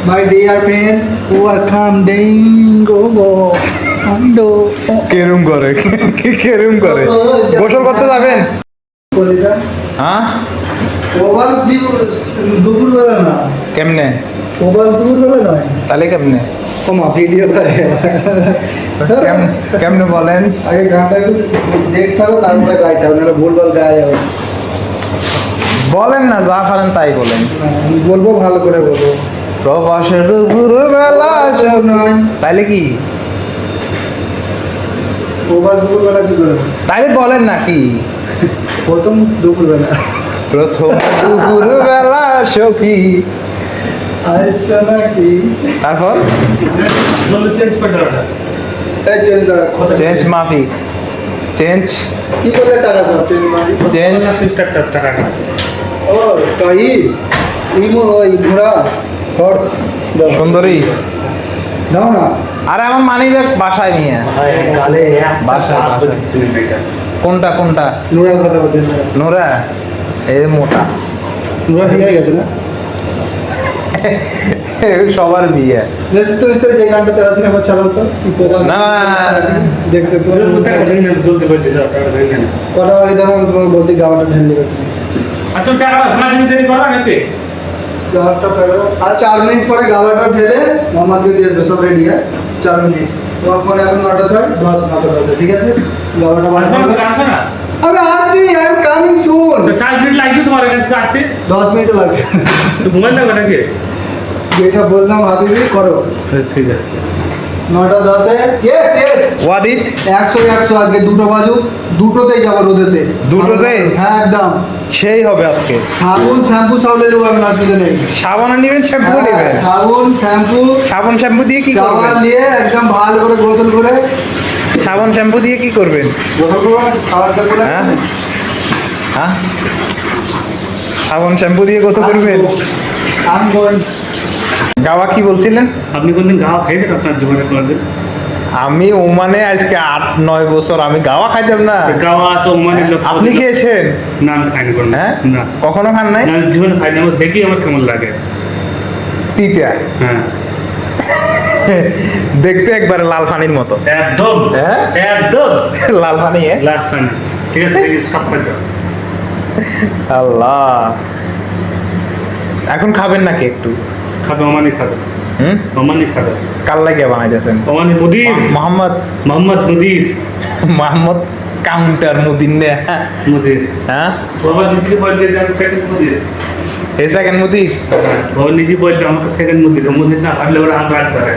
My dear man, who are come down, go. Ando. কেরম করে কেরম করে গোসল করতে যাবেন? হ্যাঁ, প্রবাস দুপুরবেলা না, কেমনে? প্রবাস দুপুরবেলা নয়। তাহলে কেমনে? কমা ভিডিও করে কেমনে বলেন? আগে গানটা একটু দেখতে হবে, তারপরে গাইতে হবে, নাহলে ভুলভাল গাওয়া যাবে। বলেন না, যা পারেন তাই বলেন। আমি বলবো, ভালো করে বলবো। প্রবাসের দুপুরবেলা নয়, তাইলে কি? প্রবাস দুপুরবেলা কি করে? তাইলে বলেন না কি? প্রথম দুপুরবেলা। প্রথম দুপুরবেলা সখী, আচ্ছা নাকি? তারপর চেঞ্জ করে দাও। এই চেঞ্জ দাও। চেঞ্জ মাফি, চেঞ্জ কি করলে টাকা সব চেঞ্জ মারি? চেঞ্জ টাকা। ও তাই ইমো ওই ঘোড়া হর্স দাও। সুন্দরী। দাও না। আরে আমার মানি ব্যাগ বাসায় নিয়ে। বাসায়। কোনটা কোনটা? নোরার কথা বলতে না। নোরা এই মোটা। নোরা ঠিক হয়ে গেছে না? সবার বিয়ে। রেস্ট তো এসে যে গানটা চালাচ্ছি না, চালাও তো। না দেখতে তো কটা বাজে দেখো, আমি তোমাকে বলতে গাওয়াটা ঢেলে দেবে। আচ্ছা টাকা ঘোড়া দিন দেরি করা নাকি? গাওয়াটা ফেলো। আর 4 মিনিট পরে গাওয়াটা ঢেলে মোহাম্মদকে দিয়ে দেবে, সব রেডি। 4 মিনিট। তোমার ফোনে এখন 9টা 10 9টা 10, ঠিক আছে? গাওয়াটা বার আর করবে। আসবে না? আমি আসছি, আই এম কামিং সুন। তো 4 মিনিট লাগবে তোমার কাছে আসতে? 10 মিনিট লাগবে। তো মোবাইল লাগবে নাকি? যেটা বললাম হাবিবি করো। ঠিক আছে। 9টা 10-এ ইয়েস ইয়েস ওয়াদিত 100 আজকে 2টো বাজুক, দুটোতেই যাবো রোদেতে। দুটোতে? হ্যাঁ একদম। সেই হবে আজকে। সাবুন শ্যাম্পু সব লে নেবো, আমি অসুবিধা নেই। সাবান নেবেন, শ্যাম্পু নেবেন? সাবুন শ্যাম্পু সাবান শ্যাম্পু দিয়ে কি শাওয়ার করবেন? নিয়ে একদম ভালো করে গোসল করে। সাবান শ্যাম্পু দিয়ে কি করবেন? গোসল করবো না, শাওয়ার করে। হ্যাঁ হ্যাঁ, সাবান শ্যাম্পু দিয়ে গোসল করবেন? আমি গোয়িং। গাওয়া কি বলছিলেন? আপনি কোনদিন গাওয়া খেয়েছেন আপনার জীবনে কোনদিন? আমি ওমানে আজকে 8-9 বছর, আমি গাওয়া খাইতাম না। গাওয়া তো মানে লোক। আপনি খেয়েছেন? না আমি খাইনি কোনো। হ্যাঁ, না কখনো খান নাই? না, আমি জীবনে খাইনি। আমার দেখি আমার কেমন লাগে। তিতা হ্যাঁ দেখতে একবারে লাল পানির মতো। একদম হ্যাঁ? একদম লাল পানি লাস্ট টাইম। ঠিক আছে, ঠিক আছে, সব খাইতে হবে। আল্লাহ, এখন খাবেন নাকি একটু? খাবে ওমানি খাবে। হুম, ওমানি খাবে। কাল লাগিয়ে বানাইতেছেন? ওমানি মুদির। মোহাম্মদ মোহাম্মদ মুদির। মোহাম্মদ কাউন্টার মুদিন নে। মুদির। হ্যাঁ, বাবা নিজে বললে যে আমি সেকেন্ড মুদির। এই সেকেন্ড মুদি। বাবা নিজে বললে আমাকে সেকেন্ড মুদির। মুদির না ভাবলে ওরা আমরা রাখতে পারে।